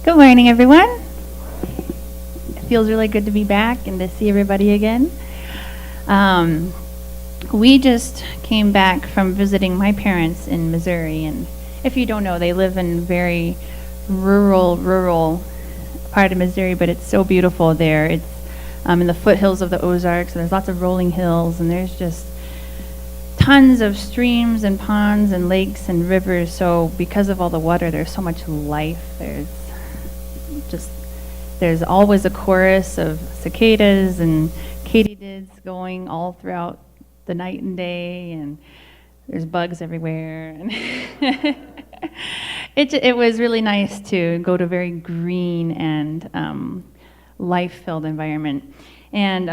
Good morning, everyone. It feels really good to be back and to see everybody again. We just came back from visiting my parents in Missouri, and if you don't know, they live in very rural part of Missouri, but it's so beautiful there. It's in the foothills of the Ozarks, and there's lots of rolling hills, and there's just tons of streams and ponds and lakes and rivers. So because of all the water, there's so much life. There's always a chorus of cicadas and katydids going all throughout the night and day, and there's bugs everywhere. And it was really nice to go to a very green and life-filled environment. And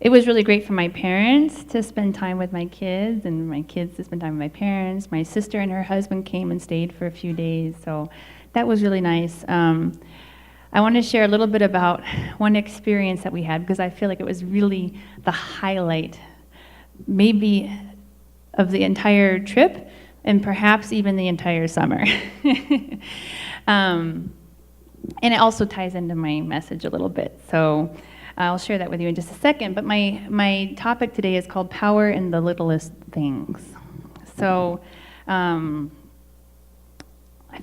it was really great for my parents to spend time with my kids, and my kids to spend time with my parents. My sister and her husband came and stayed for a few days, so that was really nice. I want to share a little bit about one experience that we had, because I feel like it was really the highlight, maybe of the entire trip, and perhaps even the entire summer. And it also ties into my message a little bit, so I'll share that with you in just a second. But my topic today is called Power in the Littlest Things. So I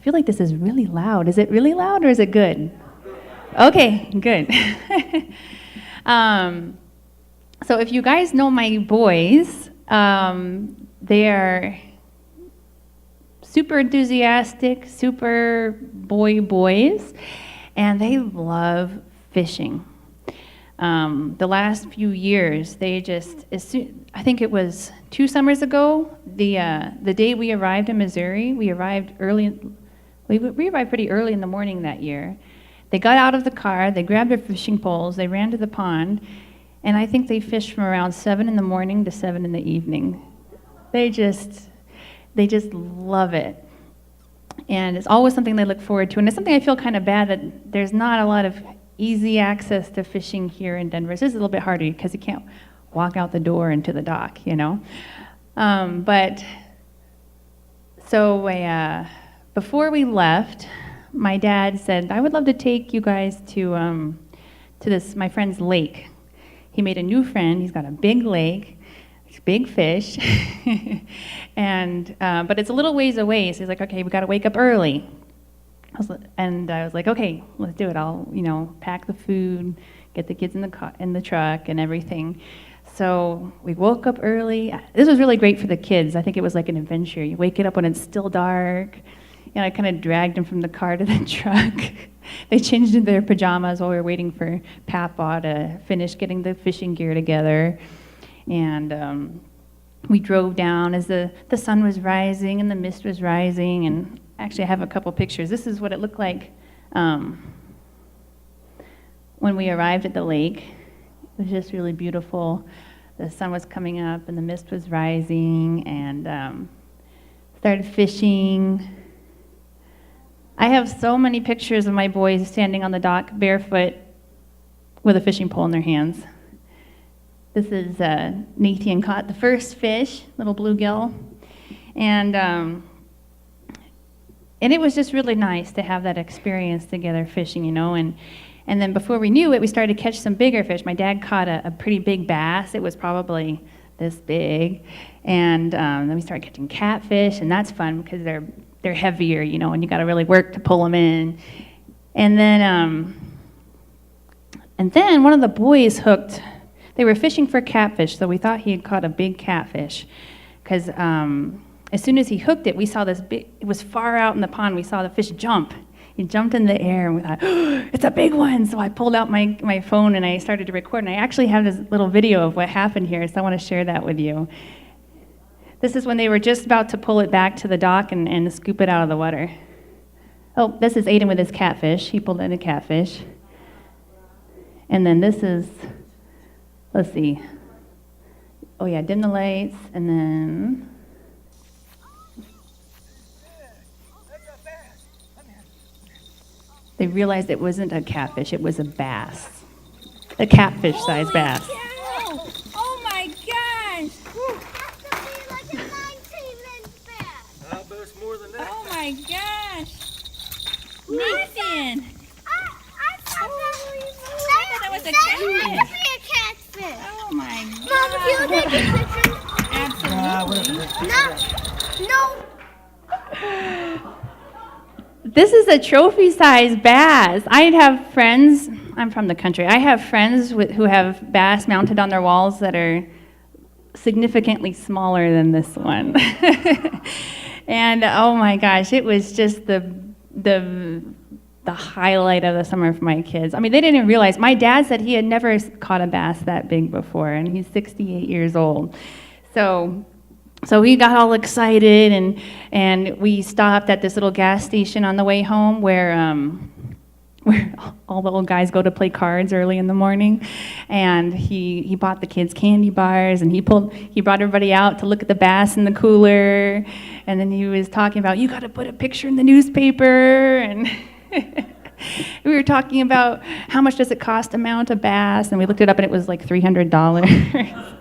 feel like this is really loud. Is it really loud or is it good? Okay, good. So if you guys know my boys, they are super enthusiastic, super boys, and they love fishing. The last few years, they just, I think it was 2 summers ago, the day we arrived in Missouri, we arrived pretty early in the morning that year. They got out of the car, they grabbed their fishing poles, they ran to the pond, and I think they fished from around 7 in the morning to 7 in the evening. They just love it. And it's always something they look forward to, and it's something I feel kind of bad that there's not a lot of easy access to fishing here in Denver. This is a little bit harder because you can't walk out the door into the dock, you know. Before we left, my dad said, I would love to take you guys to this, my friend's lake. He made a new friend. He's got a big lake, big fish, but it's a little ways away. So he's like, okay, we got to wake up early. I was like, okay, let's do it. I'll, pack the food, get the kids in the truck and everything. So we woke up early. This was really great for the kids. I think it was like an adventure. You wake it up when it's still dark. I kind of dragged them from the car to the truck. They changed into their pajamas while we were waiting for Papa to finish getting the fishing gear together. And we drove down as the sun was rising and the mist was rising. And actually, I have a couple pictures. This is what it looked like when we arrived at the lake. It was just really beautiful. The sun was coming up and the mist was rising, and started fishing. I have so many pictures of my boys standing on the dock barefoot with a fishing pole in their hands. This is Nathan caught the first fish, little bluegill, and it was just really nice to have that experience together fishing, and then before we knew it, we started to catch some bigger fish. My dad caught a pretty big bass. It was probably this big, and then we started catching catfish, and that's fun because they're heavier, and you got to really work to pull them in. And then one of the boys hooked. They were fishing for catfish, so we thought he had caught a big catfish, because as soon as he hooked it, we saw this big, it was far out in the pond, we saw the fish jump. He jumped in the air, and we thought, oh, it's a big one. So I pulled out my phone, and I started to record, and I actually have this little video of what happened here, so I want to share that with you. This is when they were just about to pull it back to the dock and scoop it out of the water. Oh, this is Aiden with his catfish. He pulled in a catfish. And then this is, let's see. Oh yeah, dim the lights, and then they realized it wasn't a catfish, it was a bass. A catfish-sized bass. Oh my gosh! That's to be like a 19-inch bass. I bet it's more than that. Oh my gosh! in. I thought that was a that catfish. had to be a catfish. Oh my Mom, can you God. take a picture? Absolutely. No. This is a trophy-sized bass. I'd have friends, I'm from the country, I have friends who have bass mounted on their walls that are significantly smaller than this one. And oh my gosh, it was just the highlight of the summer for my kids. I mean, they didn't even realize. My dad said he had never caught a bass that big before, and he's 68 years old. So we got all excited, and we stopped at this little gas station on the way home where all the old guys go to play cards early in the morning. And he bought the kids candy bars, and he brought everybody out to look at the bass in the cooler. And then he was talking about, you got to put a picture in the newspaper. And we were talking about how much does it cost to mount a bass, and we looked it up, and it was like $300.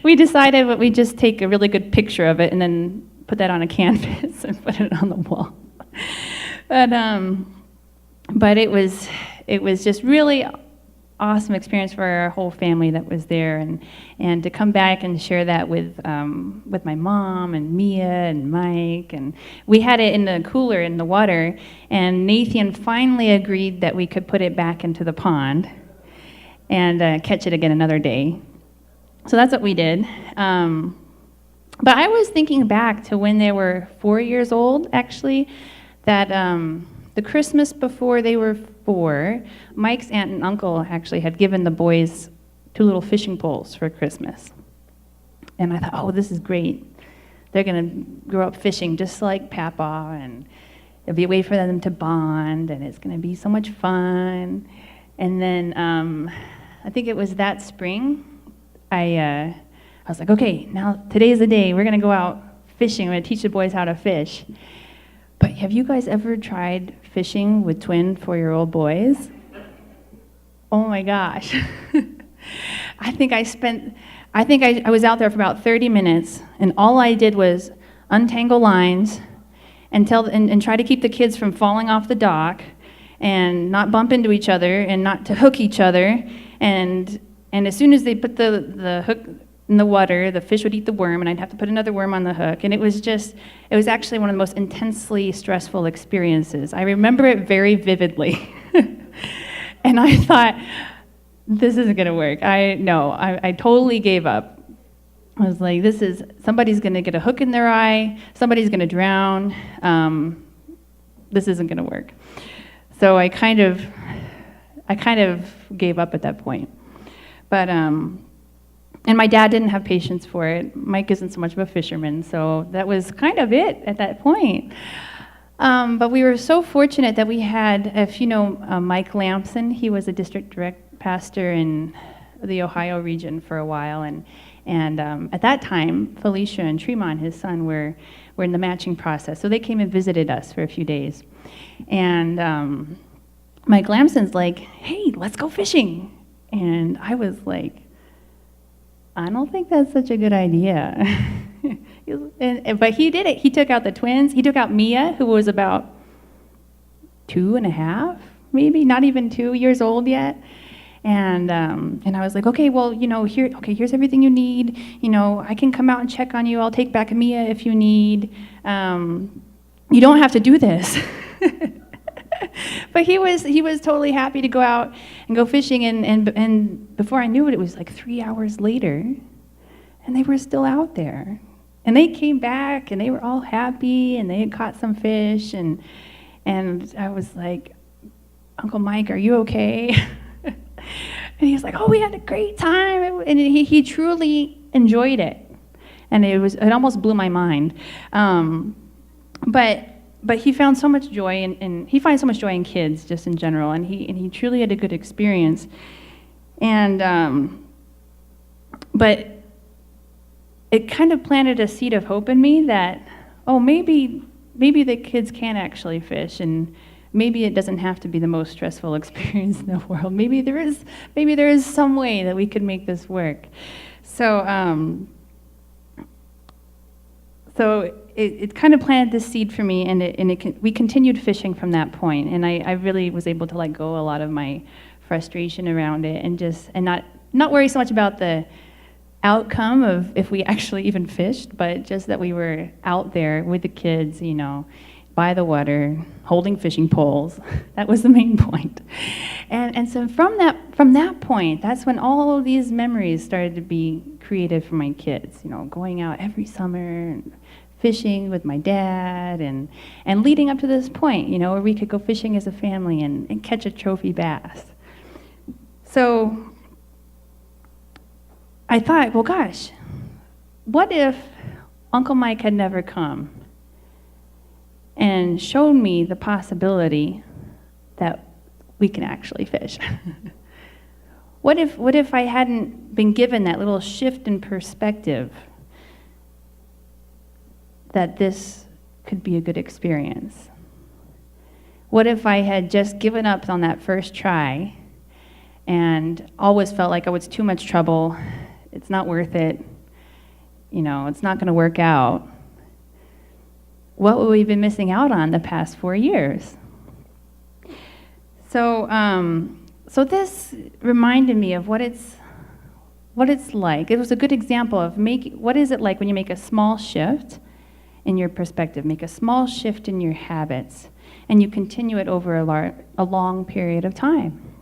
We decided that we'd just take a really good picture of it and then put that on a canvas and put it on the wall. But it was just really awesome experience for our whole family that was there, and to come back and share that with my mom and Mia and Mike, and we had it in the cooler in the water, and Nathan finally agreed that we could put it back into the pond and catch it again another day. So that's what we did. But I was thinking back to when they were 4 years old, actually, that the Christmas before they were 4, Mike's aunt and uncle actually had given the boys 2 little fishing poles for Christmas. And I thought, oh, this is great. They're going to grow up fishing just like Papa, and it'll be a way for them to bond, and it's going to be so much fun. And then I think it was that spring, I was like, okay, now today's the day. We're going to go out fishing. I'm going to teach the boys how to fish. But have you guys ever tried fishing with twin 4-year-old boys? Oh my gosh. I was out there for about 30 minutes, and all I did was untangle lines and try to keep the kids from falling off the dock and not bump into each other and not to hook each other. And as soon as they put the hook in the water, the fish would eat the worm, and I'd have to put another worm on the hook. And it was actually one of the most intensely stressful experiences. I remember it very vividly. And I thought, this isn't going to work. I totally gave up. I was like, somebody's going to get a hook in their eye, somebody's going to drown. This isn't going to work. So I kind of gave up at that point. But and my dad didn't have patience for it. Mike isn't so much of a fisherman, so that was kind of it at that point. But we were so fortunate that we had, if you know Mike Lamson, he was a district direct pastor in the Ohio region for a while, and at that time, Felicia and Tremont, his son, were in the matching process, so they came and visited us for a few days. And Mike Lamson's like, hey, let's go fishing. And I was like, I don't think that's such a good idea. But he did it. He took out the twins. He took out Mia, who was about 2.5, maybe, not even 2 years old yet. And I was like, okay, well, here's everything you need. I can come out and check on you. I'll take back Mia if you need. You don't have to do this. But he was totally happy to go out and go fishing, and before I knew it, it was like 3 hours later, and they were still out there. And they came back, and they were all happy, and they had caught some fish, and I was like, Uncle Mike, are you okay? And he was like, oh, we had a great time, and he truly enjoyed it, and it almost blew my mind. But he found so much joy, and he finds so much joy in kids just in general, and he truly had a good experience. But it kind of planted a seed of hope in me that, oh, maybe the kids can actually fish, and maybe it doesn't have to be the most stressful experience in the world. Maybe there is some way that we could make this work. So it kind of planted this seed for me, and we continued fishing from that point. And I really was able to let go a lot of my frustration around it, and not worry so much about the outcome of if we actually even fished, but just that we were out there with the kids, by the water, holding fishing poles. That was the main point. And so from that point, that's when all of these memories started to be created for my kids, going out every summer and fishing with my dad, and leading up to this point, where we could go fishing as a family and catch a trophy bass. So I thought, well, gosh, what if Uncle Mike had never come and showed me the possibility that we can actually fish? What if I hadn't been given that little shift in perspective that this could be a good experience? What if I had just given up on that first try and always felt like, oh, it's too much trouble, it's not worth it, it's not going to work out? What would we have been missing out on the past 4 years? So this reminded me of what it's like. It was a good example of what is it like when you make a small shift in your perspective, make a small shift in your habits, and you continue it over a long period of time.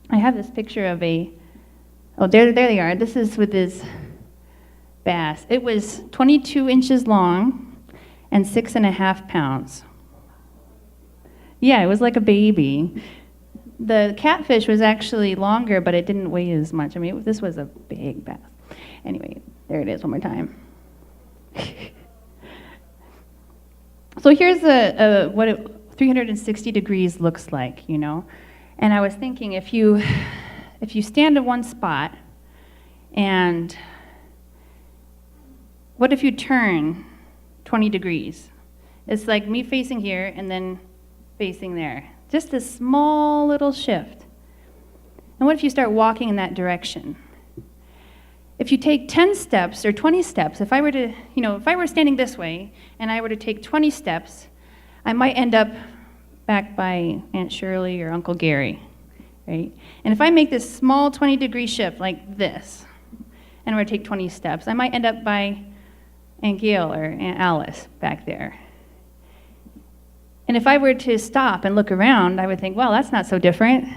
I have this picture of there they are. This is with this bass. It was 22 inches long and 6.5 pounds. Yeah, it was like a baby. The catfish was actually longer, but it didn't weigh as much. I mean, this was a big bass. Anyway, there it is one more time. So here's what 360 degrees looks like, And I was thinking, if you stand in one spot, and what if you turn 20 degrees? It's like me facing here and then facing there. Just a small little shift. And what if you start walking in that direction? If you take 10 steps or 20 steps, if I were standing this way and I were to take 20 steps, I might end up back by Aunt Shirley or Uncle Gary, right? And if I make this small 20-degree shift like this, and I were to take 20 steps, I might end up by Aunt Gail or Aunt Alice back there. And if I were to stop and look around, I would think, well, that's not so different.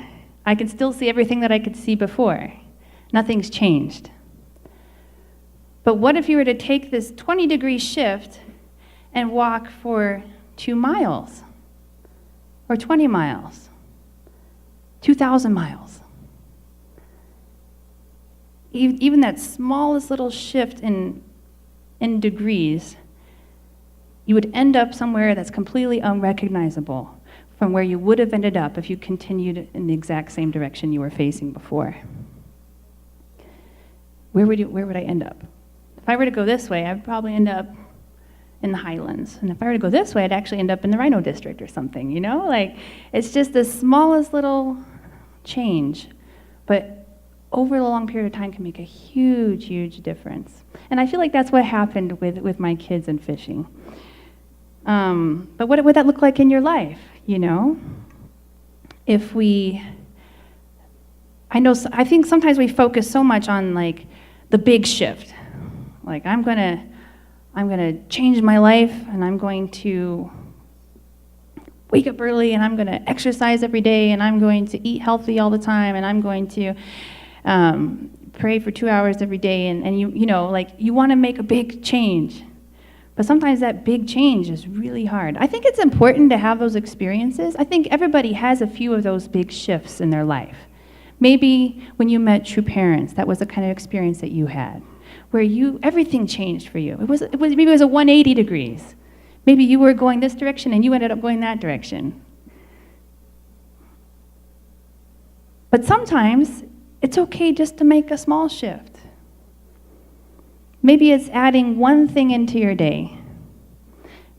I can still see everything that I could see before. Nothing's changed. But what if you were to take this 20-degree shift and walk for 2 miles, or 20 miles, 2,000 miles? Even that smallest little shift in degrees, you would end up somewhere that's completely unrecognizable from where you would have ended up if you continued in the exact same direction you were facing before. Where would I end up? If I were to go this way, I'd probably end up in the Highlands. And if I were to go this way, I'd actually end up in the Rhino District or something, It's just the smallest little change, but over a long period of time can make a huge, huge difference. And I feel like that's what happened with my kids and fishing. But what would that look like in your life, I think sometimes we focus so much on the big shift. Like, I'm gonna change my life, and I'm going to wake up early, and I'm gonna exercise every day, and I'm going to eat healthy all the time, and I'm going to pray for 2 hours every day, and you want to make a big change. But sometimes that big change is really hard. I think it's important to have those experiences. I think everybody has a few of those big shifts in their life. Maybe when you met true parents, that was the kind of experience that you had, where everything changed for you. Maybe it was a 180 degrees. Maybe you were going this direction and you ended up going that direction. But sometimes it's okay just to make a small shift. Maybe it's adding one thing into your day.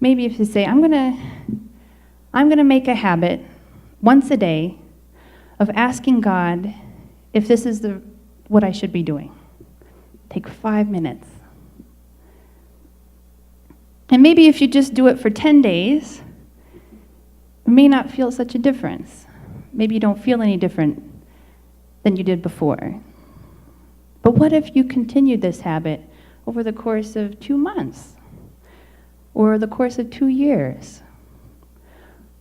Maybe if you say, I'm gonna make a habit once a day of asking God if this is what I should be doing. Take 5 minutes. And maybe if you just do it for 10 days, you may not feel such a difference. Maybe you don't feel any different than you did before. But what if you continued this habit over the course of 2 months or the course of 2 years?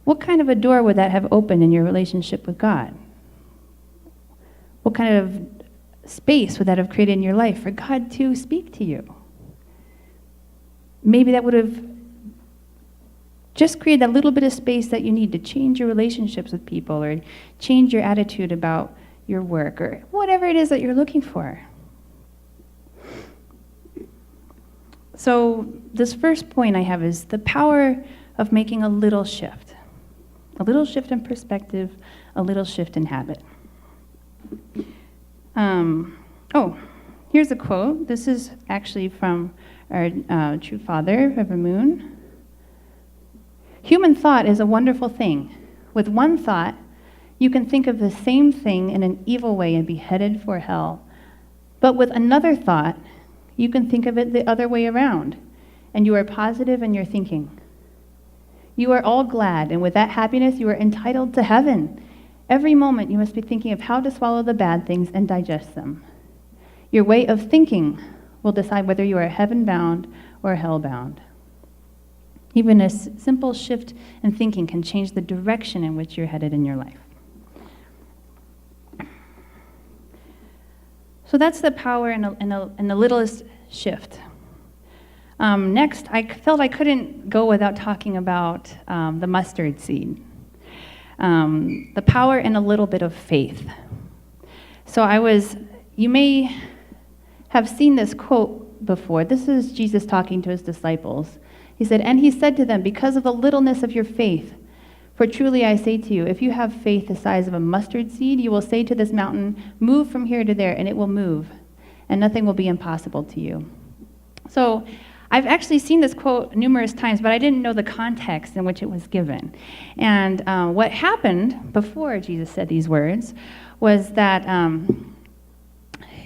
What kind of a door would that have opened in your relationship with God? What kind of space would that have created in your life for God to speak to you? Maybe that would have just created that little bit of space that you need to change your relationships with people or change your attitude about your work or whatever it is that you're looking for. So this first point I have is the power of making a little shift. A little shift in perspective, a little shift in habit. Here's a quote. This is actually from our true father, Reverend Moon. Human thought is a wonderful thing. With one thought, you can think of the same thing in an evil way and be headed for hell. But with another thought, you can think of it the other way around, and you are positive in your thinking. You are all glad, and with that happiness, you are entitled to heaven. Every moment, you must be thinking of how to swallow the bad things and digest them. Your way of thinking will decide whether you are heaven-bound or hell-bound. Even a simple shift in thinking can change the direction in which you're headed in your life. So that's the power in the littlest shift. Next, I felt I couldn't go without talking about the mustard seed. The power in a little bit of faith. So you may have seen this quote before. This is Jesus talking to his disciples. He said, "And he said to them, because of the littleness of your faith, for truly I say to you, if you have faith the size of a mustard seed, you will say to this mountain, move from here to there, and it will move, and nothing will be impossible to you." So I've actually seen this quote numerous times, but I didn't know the context in which it was given. And what happened before Jesus said these words was that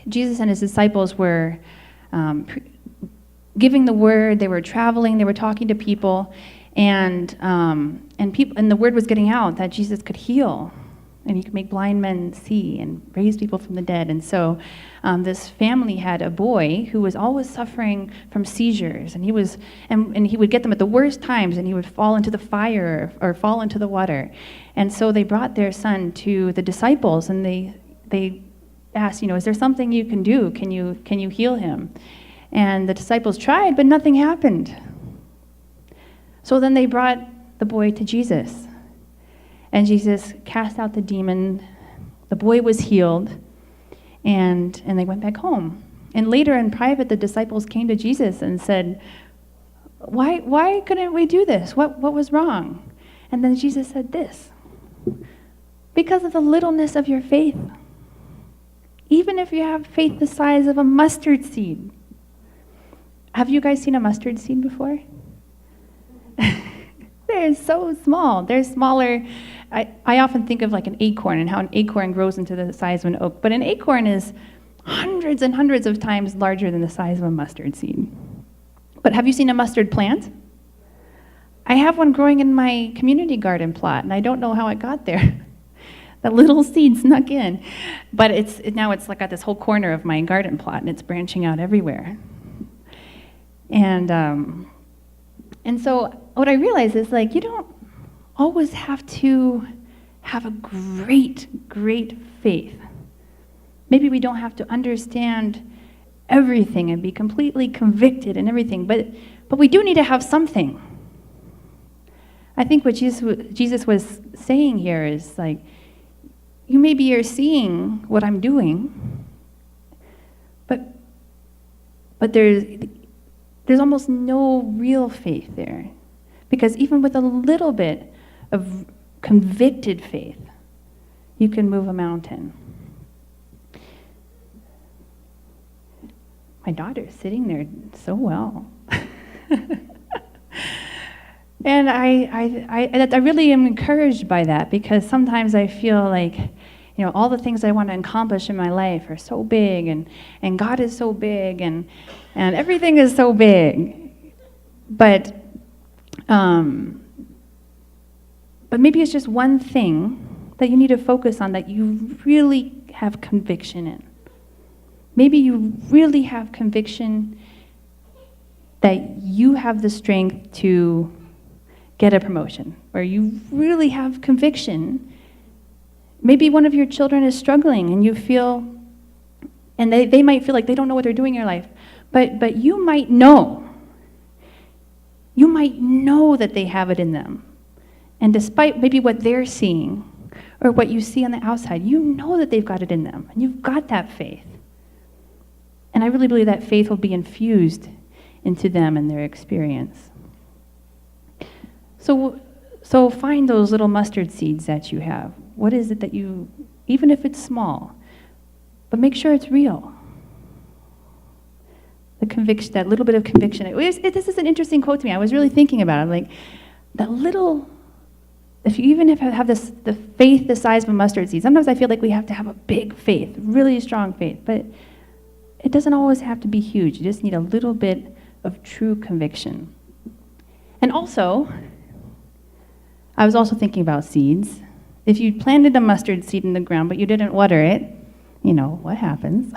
Jesus and his disciples were giving the word. They were traveling. They were talking to people, and the word was getting out that Jesus could heal, and he could make blind men see and raise people from the dead. And so this family had a boy who was always suffering from seizures, and he would get them at the worst times, and he would fall into the fire or fall into the water. And so they brought their son to the disciples, and they asked, is there something you can do? Can you heal him? And the disciples tried, but nothing happened. So then they brought the boy to Jesus. And Jesus cast out the demon. The boy was healed. And they went back home. And later in private, the disciples came to Jesus and said, why couldn't we do this? What was wrong? And then Jesus said this, because of the littleness of your faith. Even if you have faith the size of a mustard seed. Have you guys seen a mustard seed before? They're so small. They're smaller. I often think of like an acorn and how an acorn grows into the size of an oak. But an acorn is hundreds and hundreds of times larger than the size of a mustard seed. But have you seen a mustard plant? I have one growing in my community garden plot, and I don't know how it got there. That little seed snuck in. But now it's like got this whole corner of my garden plot, and it's branching out everywhere. And so what I realize is you don't always have to have a great, great faith. Maybe we don't have to understand everything and be completely convicted and everything, but we do need to have something. I think what Jesus was saying here is you maybe are seeing what I'm doing, but there's almost no real faith there. Because even with a little bit of convicted faith, you can move a mountain. My daughter's sitting there so well. And I really am encouraged by that, because sometimes I feel all the things I want to accomplish in my life are so big, and God is so big, and everything is so big. But Um, but maybe it's just one thing that you need to focus on that you really have conviction in. Maybe you really have conviction that you have the strength to get a promotion, or you really have conviction. Maybe one of your children is struggling and you feel, and they might feel like they don't know what they're doing in your life, but you might know. You might know that they have it in them. And despite maybe what they're seeing or what you see on the outside, you know that they've got it in them, and you've got that faith. And I really believe that faith will be infused into them and their experience. So find those little mustard seeds that you have. What is it that you, even if it's small, but make sure it's real. The conviction, that little bit of conviction. This is an interesting quote to me. I was really thinking about it. Like, that little, if you even have the faith the size of a mustard seed, sometimes I feel like we have to have a big faith, really strong faith, but it doesn't always have to be huge. You just need a little bit of true conviction. And also, I was also thinking about seeds. If you planted a mustard seed in the ground, but you didn't water it, you know, what happens?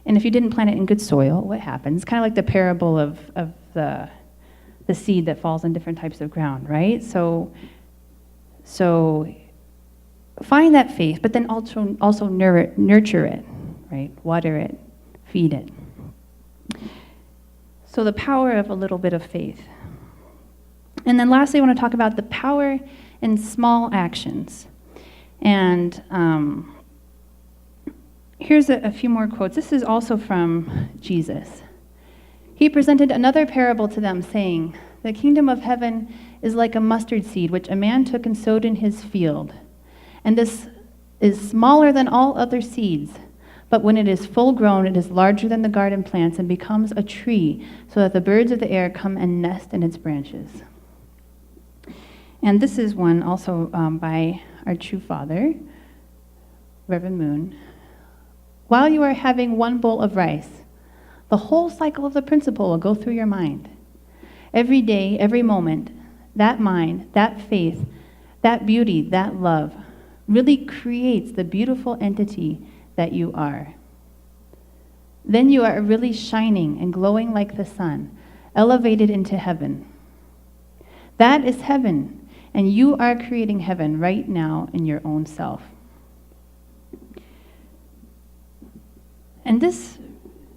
And if you didn't plant it in good soil, what happens? Kind of like the parable of the seed that falls on different types of ground, right? So find that faith, but then also nurture it, right? Water it, feed it. So the power of a little bit of faith. And then lastly, I want to talk about the power in small actions. And here's a few more quotes. This is also from Jesus. He presented another parable to them, saying, "The kingdom of heaven is like a mustard seed, which a man took and sowed in his field. And this is smaller than all other seeds. But when it is full grown, it is larger than the garden plants and becomes a tree, so that the birds of the air come and nest in its branches." And this is one also by our true father, Reverend Moon. "While you are having one bowl of rice, the whole cycle of the principle will go through your mind. Every day, every moment, that mind, that faith, that beauty, that love really creates the beautiful entity that you are. Then you are really shining and glowing like the sun, elevated into heaven. That is heaven, and you are creating heaven right now in your own self." And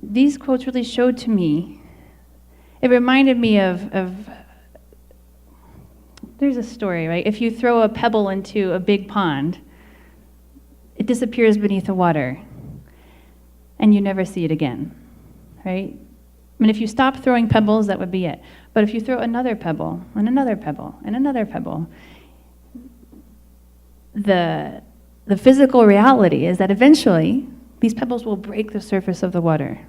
these quotes really showed to me, it reminded me of there's a story, right? If you throw a pebble into a big pond, it disappears beneath the water, and you never see it again, right? I mean, if you stop throwing pebbles, that would be it. But if you throw another pebble, and another pebble, and another pebble, the physical reality is that eventually these pebbles will break the surface of the water.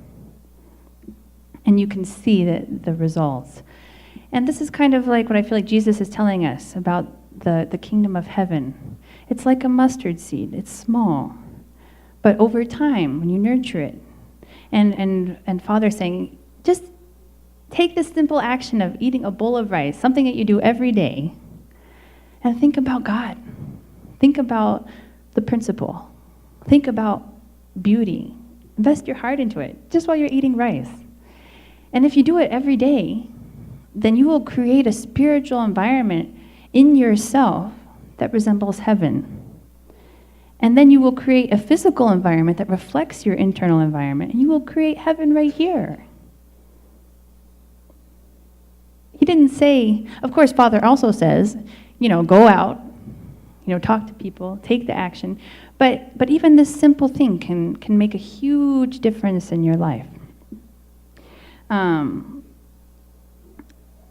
And you can see the results. And this is kind of like what I feel like Jesus is telling us about the kingdom of heaven. It's like a mustard seed. It's small. But over time, when you nurture it, and Father's saying, just take this simple action of eating a bowl of rice, something that you do every day, and think about God. Think about the principle. Think about beauty. Invest your heart into it, just while you're eating rice. And if you do it every day, then you will create a spiritual environment in yourself that resembles heaven. And then you will create a physical environment that reflects your internal environment, and you will create heaven right here. He didn't say, of course, Father also says, go out, talk to people, take the action. But even this simple thing can make a huge difference in your life.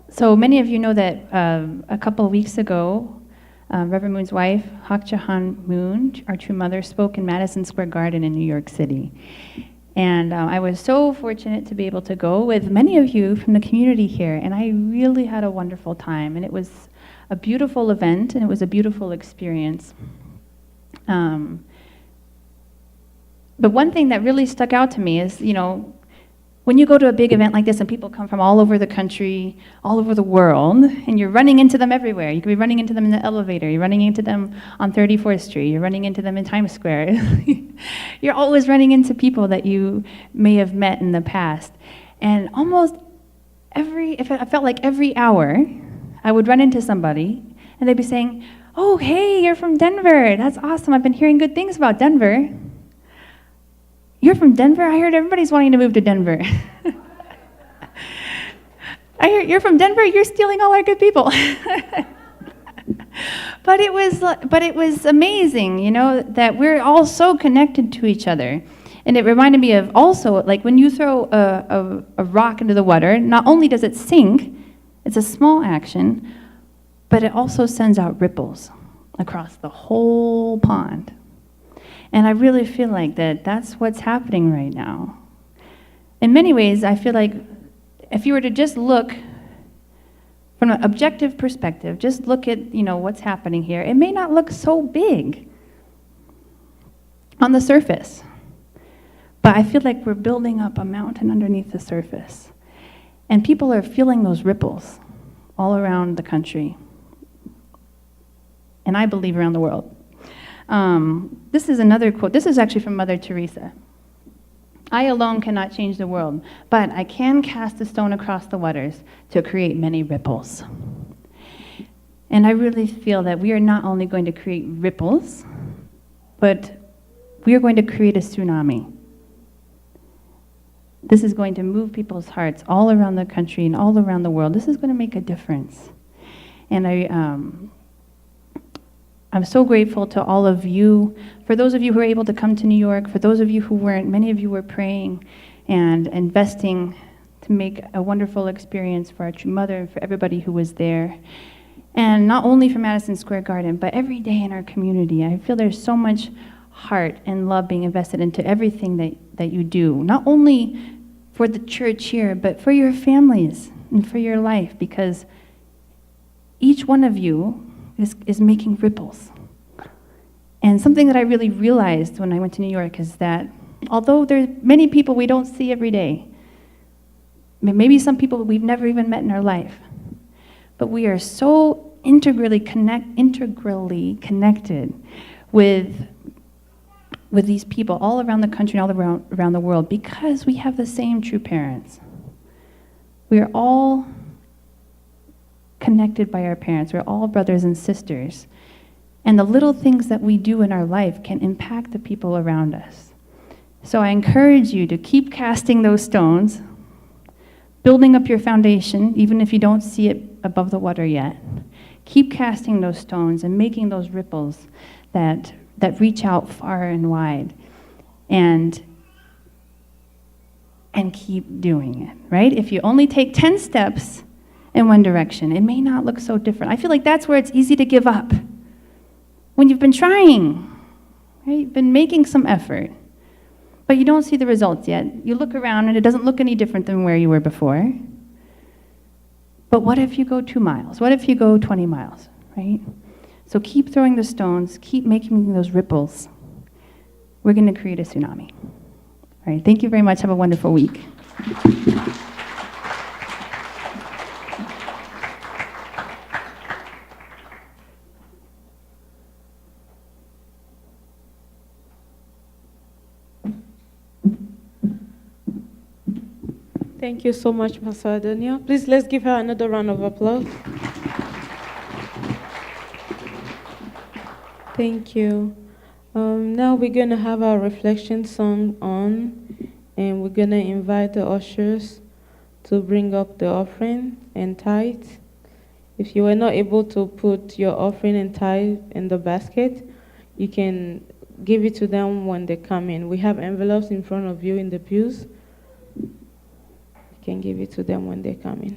So many of you know that a couple of weeks ago, Reverend Moon's wife, Hak Jahan Moon, our true mother, spoke in Madison Square Garden in New York City. And I was so fortunate to be able to go with many of you from the community here, and I really had a wonderful time. And it was a beautiful event, and it was a beautiful experience. But one thing that really stuck out to me is, When you go to a big event like this and people come from all over the country, all over the world, and you're running into them everywhere. You could be running into them in the elevator, you're running into them on 34th Street, you're running into them in Times Square. You're always running into people that you may have met in the past. And almost I felt like every hour, I would run into somebody, and they'd be saying, "Oh, hey, you're from Denver. That's awesome. I've been hearing good things about Denver." "You're from Denver? I heard everybody's wanting to move to Denver." "I heard you're from Denver? You're stealing all our good people." But it was amazing, you know, that we're all so connected to each other. And it reminded me of also, like when you throw a rock into the water, not only does it sink, it's a small action, but it also sends out ripples across the whole pond. And I really feel like that's what's happening right now. In many ways, I feel like if you were to just look from an objective perspective, just look at, you know, what's happening here, it may not look so big on the surface. But I feel like we're building up a mountain underneath the surface. And people are feeling those ripples all around the country. And I believe around the world. This is another quote. This is actually from Mother Teresa. "I alone cannot change the world, but I can cast a stone across the waters to create many ripples." And I really feel that we are not only going to create ripples, but we are going to create a tsunami. This is going to move people's hearts all around the country and all around the world. This is going to make a difference. And I'm so grateful to all of you. For those of you who were able to come to New York, for those of you who weren't, many of you were praying and investing to make a wonderful experience for our true mother and for everybody who was there. And not only for Madison Square Garden, but every day in our community. I feel there's so much heart and love being invested into everything that you do. Not only for the church here, but for your families and for your life, because each one of you is making ripples. And something that I really realized when I went to New York is that although there's many people we don't see every day, maybe some people we've never even met in our life, but we are so integrally connected with these people all around the country and all around the world because we have the same true parents. We are all connected by our parents. We're all brothers and sisters. And the little things that we do in our life can impact the people around us. So I encourage you to keep casting those stones, building up your foundation, even if you don't see it above the water yet. Keep casting those stones and making those ripples that reach out far and wide. And keep doing it, right? If you only take 10 steps in one direction, it may not look so different. I feel like that's where it's easy to give up. When you've been trying, right? You've been making some effort, but you don't see the results yet. You look around and it doesn't look any different than where you were before. But what if you go 2 miles? What if you go 20 miles, right? So keep throwing the stones, keep making those ripples. We're going to create a tsunami. All right, thank you very much. Have a wonderful week. Thank you so much, Pastor Daniel. Please, let's give her another round of applause. Thank you. Now we're going to have our reflection song on, and we're going to invite the ushers to bring up the offering and tithe. If you were not able to put your offering and tithe in the basket, you can give it to them when they come in. We have envelopes in front of you in the pews. You can give it to them when they come in.